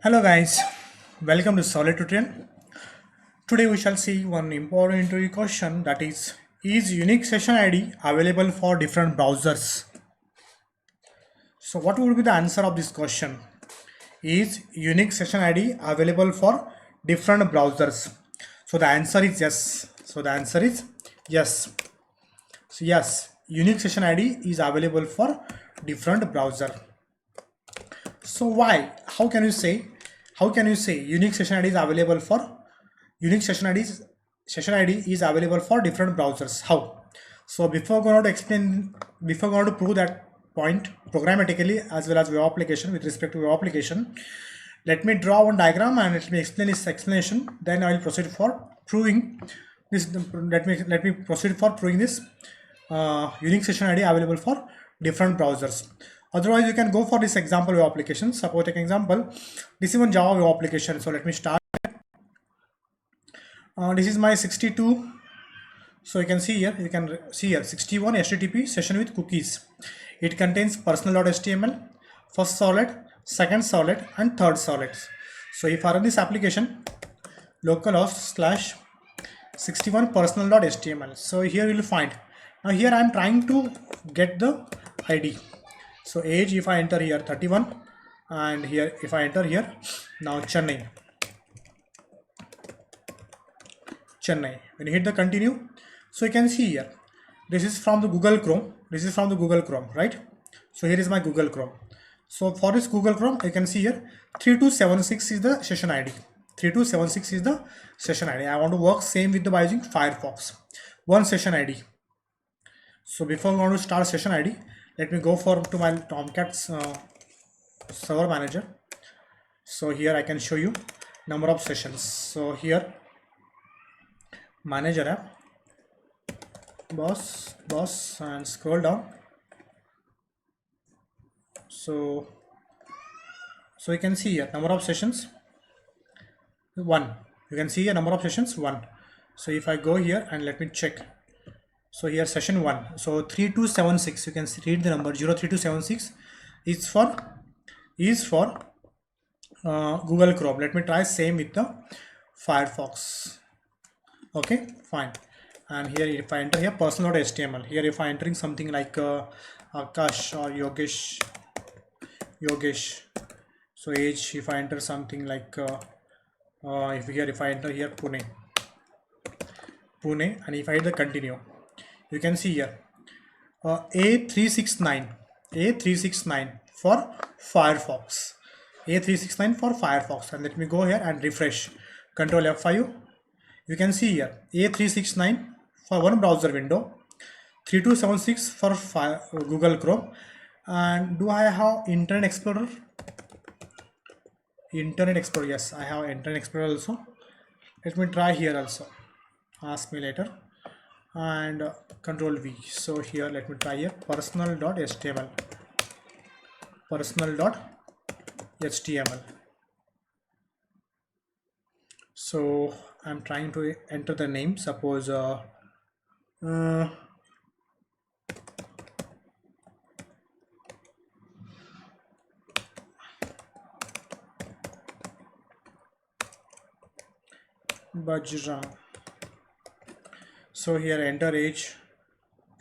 Hello guys, welcome to Solid Tutorial. Today we shall see one important interview question, that is unique session ID available for different browsers? So what would be the answer of this question? Is unique session ID available for different browsers? So the answer is yes. So the answer is yes. So yes, unique session ID is available for different browser. So why? How can you say unique session ID is available for unique session ID is available for different browsers? How? So before going to prove that point programmatically as well as web application, with respect to web application, let me draw one diagram and let me explain this explanation. Then I will proceed for proving this. Let me proceed for proving this unique session ID available for different browsers. Otherwise, you can go for this example web application. Suppose take example. This is one Java web application. So let me start. This is my 62. So you can see here 61 HTTP session with cookies. It contains personal.html, first solid, second solid, and third solid. So if I run this application, localhost slash 61 personal.html. So here you will find. Now here I am trying to get the ID. So age, if I enter here 31, and here if I enter here now Chennai. When you hit the continue, so you can see here this is from the Google Chrome. Right? So here is my Google Chrome. So for this Google Chrome, you can see here 3276 is the session ID. 3276 is the session ID. I want to work same with by using Firefox. One session ID. So before I want to start session ID, let me go to my Tomcat's server manager. So here I can show you number of sessions. So here manager app, boss, and scroll down. So you can see here number of sessions 1. You can see here number of sessions 1. So if I go here and let me check. So here session 1. So 3276. You can read the number 03276 is for Google Chrome. Let me try same with the Firefox. Okay, fine. And here if I enter here personal.html, here if I entering something like Akash or Yogesh. So age, if I enter something like if I enter here Pune, and if I hit the continue, you can see here A369 for Firefox. A369 for Firefox. And let me go here and refresh. Control F5. You can see here A369 for one browser window, 3276 for Google Chrome. And do I have Internet Explorer? Yes, I have Internet Explorer also. Let me try here also. Ask me later. And Control V. So here let me try here personal.html. So I'm trying to enter the name. Suppose Bajrang. So here enter age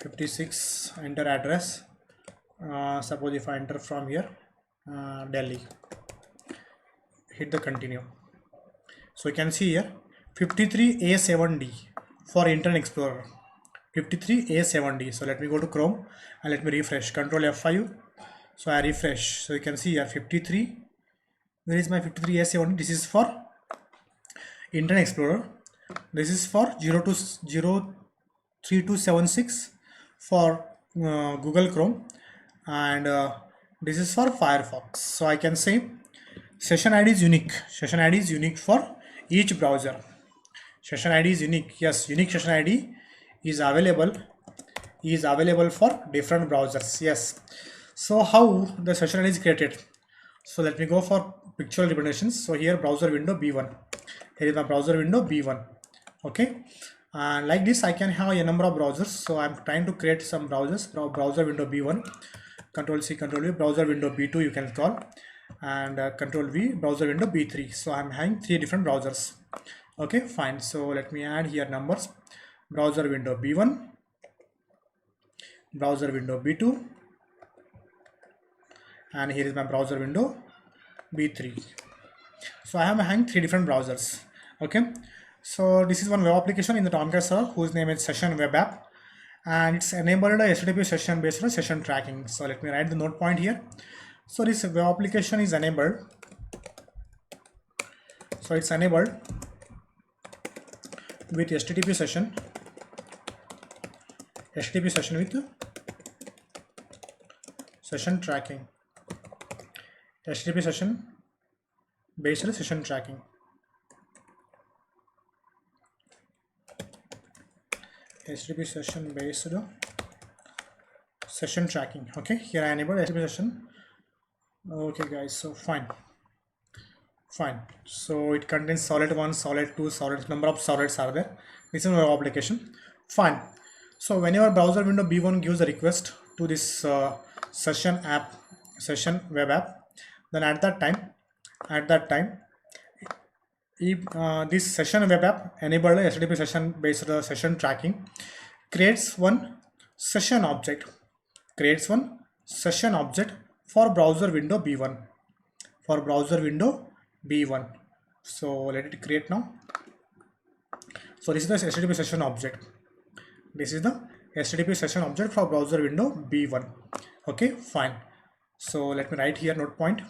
56, enter address. Suppose if I enter from here Delhi, hit the continue. So you can see here 53A7D for Internet Explorer. 53A7D. So let me go to Chrome and let me refresh. Control F5. So I refresh. So you can see here 53. Where is my 53A7D? This is for Internet Explorer. This is for 03276 for Google Chrome, and this is for Firefox. So I can say session ID is unique. Session ID is unique for each browser. Session ID is unique. Yes, unique session ID is available for different browsers. Yes. So how the session ID is created? So let me go for pictorial representations. So here browser window B1. Here is my browser window B1. Okay, and like this I can have a number of browsers. So I'm trying to create some browsers. Browser window B1, Control C, Control V, browser window B2 you can call, and control V, browser window B3. So I'm having three different browsers. Okay, fine. So let me add here numbers. Browser window B1, browser window B2, and here is my browser window B3. So I am having three different browsers. Okay, so this is one web application in the Tomcat server whose name is Session Web App, and it's enabled a HTTP session based on session tracking. So let me write the note point here. So this web application is enabled. So it's enabled with HTTP session with session tracking, HTTP session based on session tracking. HTTP session based session tracking. Okay, here I enable HTTP session. Okay guys, so fine. So it contains solid 1, solid 2, solid number of solids are there. This is my application. Fine. So whenever browser window B1 gives a request to this session web app, then at that time if this session web app enabled HTTP session based session tracking creates one session object for browser window B1. So let it create now. So this is the HTTP session object. This is the HTTP session object for browser window B1. Okay, fine. So let me write here note point.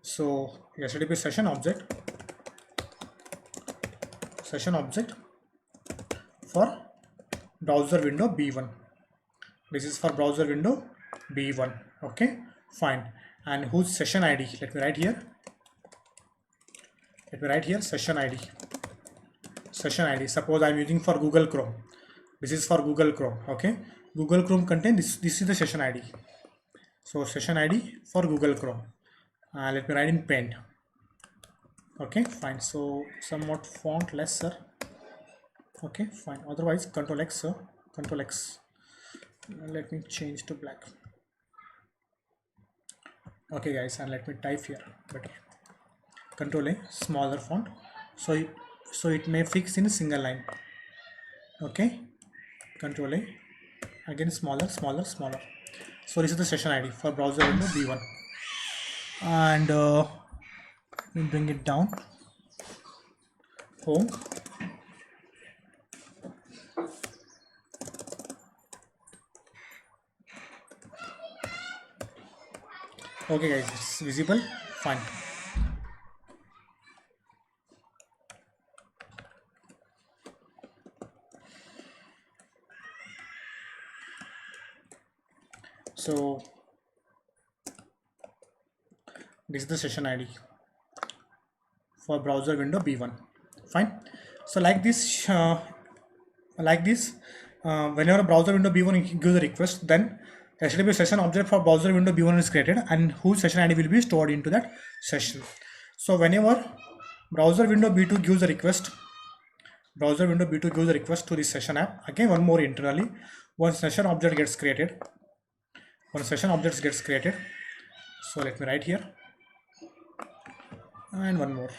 So HTTP session object for browser window B1. This is for browser window B1. Okay, fine. And whose session ID? Let me write here session ID. Suppose I'm using for Google Chrome. This is for Google Chrome. Okay, Google Chrome contains this is the session ID. So session ID for Google Chrome. Let me write in Paint. Okay, fine. So somewhat font lesser. Okay, fine. Otherwise Control X. Let me change to black. Okay guys, and let me type here better. Control A, smaller font, so it may fix in a single line. Okay, Control A, again smaller. So this is the session ID for browser window B1, and let me bring it down. Home. Okay guys, it's visible. Fine. So this is the session ID for browser window B1. Fine. So like this, whenever browser window B1 gives a request, then HTTP session object for browser window B1 is created, and whose session ID will be stored into that session. So whenever browser window B2 gives a request, to this session app, again one more internally, one session object gets created. So let me write here, and one more.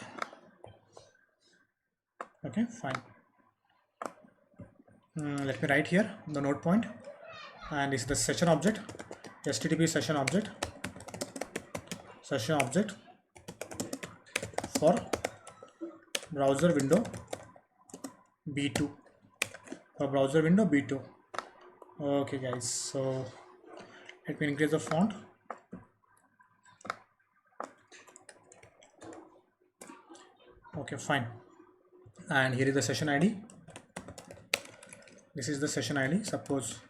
Okay, fine. Let me write here the node point, and this is the session object, HTTP session object for browser window B2. Okay guys, so let me increase the font. Okay, fine. And here is the session ID. This is the session ID. Suppose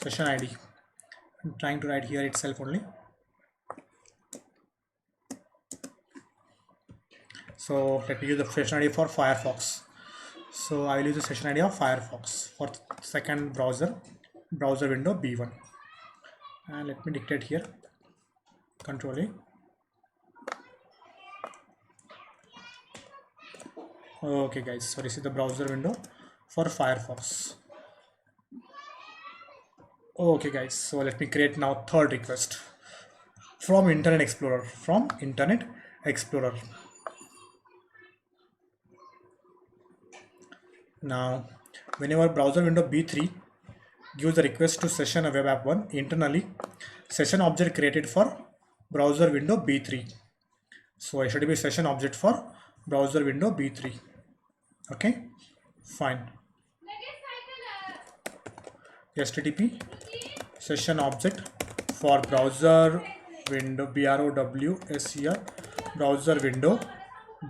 session ID. I'm trying to write here itself only. So let me use the session ID for Firefox. So I will use the session ID of Firefox for second browser window B1. And let me dictate here, Control A. Okay guys, so this is the browser window for Firefox. Okay guys, so let me create now third request. from Internet Explorer. Now, whenever browser window B3 gives the request to session web app 1, internally session object created for browser window B3. So HTTP session object for browser window B3. Okay, fine. HTTP session object for browser window BROWSER browser window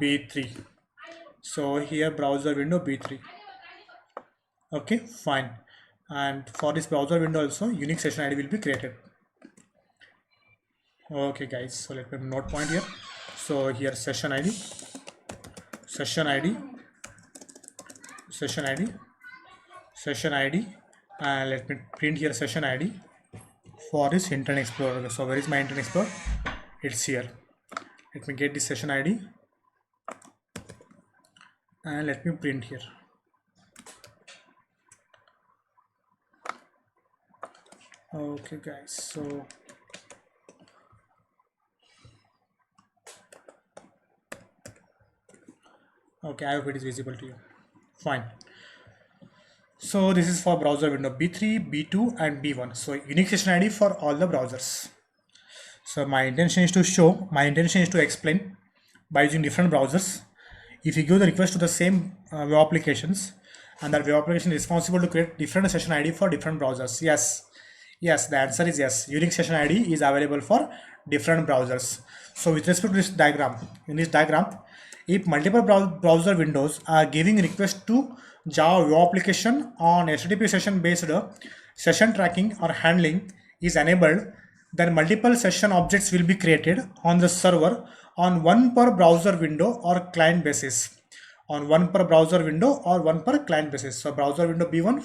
B3. So here browser window B3. Okay, fine. And for this browser window also unique session ID will be created. Okay guys, so let me note point here. So here session ID, and let me print here session ID for this Internet Explorer. So where is my Internet Explorer? It's here. Let me get this session ID and let me print here. Okay guys, so okay, I hope it is visible to you. Fine. So this is for browser window B3, B2 and B1. So unique session ID for all the browsers. So my intention is to explain by using different browsers. If you give the request to the same web applications, and that web application is responsible to create different session ID for different browsers. Yes, the answer is yes. Unique session ID is available for different browsers. So with respect to this diagram, in this diagram, if multiple browser windows are giving request to Java web application on HTTP session based session tracking or handling is enabled, then multiple session objects will be created on the server on one per browser window or client basis. So browser window B1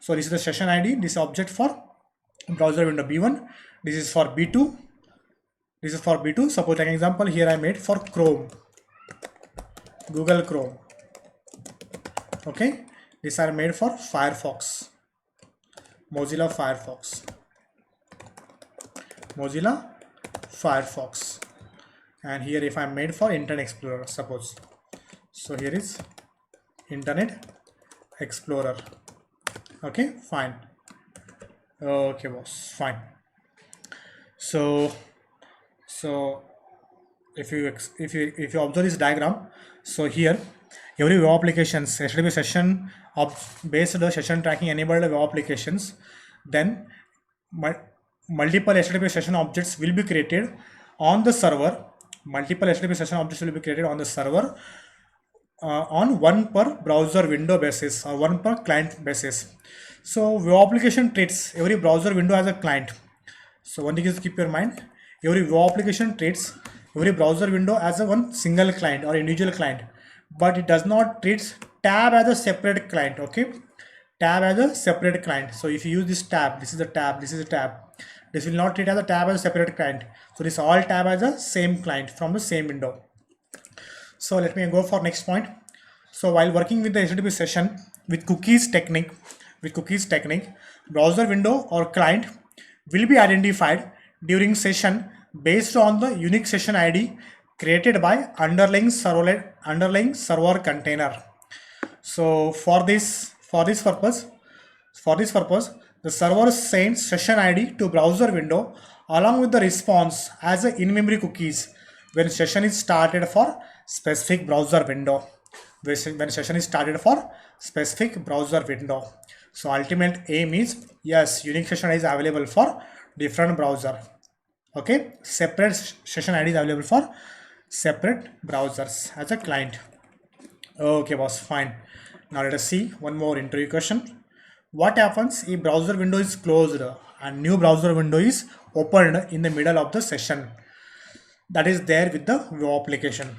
so this is the session ID, this object for browser window B1, this is for B2, suppose an example here I made for Chrome, Google Chrome. Okay, these are made for Firefox, Mozilla Firefox, and here if I made for Internet Explorer, suppose. So here is Internet Explorer. Okay, fine. Okay, boss, fine. So if you observe this diagram, so here every web applications HTTP session based session tracking enabled web applications, then multiple HTTP session objects will be created on the server. On one per browser window basis or one per client basis. So web application treats every browser window as a client. So one thing is keep your mind, every web application treats every browser window as a one single client or individual client, but it does not treat tab as a separate client. Okay, tab as a separate client. So if you use this tab, this is a tab, this is a tab, this will not treat as a tab as a separate client. So this all tab as a same client from the same window. So let me go for next point. So while working with the HTTP session with cookies technique, browser window or client will be identified during session based on the unique session ID created by underlying server container. So for this purpose, the server sends session ID to browser window along with the response as a in-memory cookies when session is started for specific browser window. So ultimate aim is, yes, unique session ID is available for different browser. Okay, separate session ID is available for separate browsers as a client. Okay, boss, fine. Now let us see one more interview question. What happens if browser window is closed and new browser window is opened in the middle of the session that is there with the web application?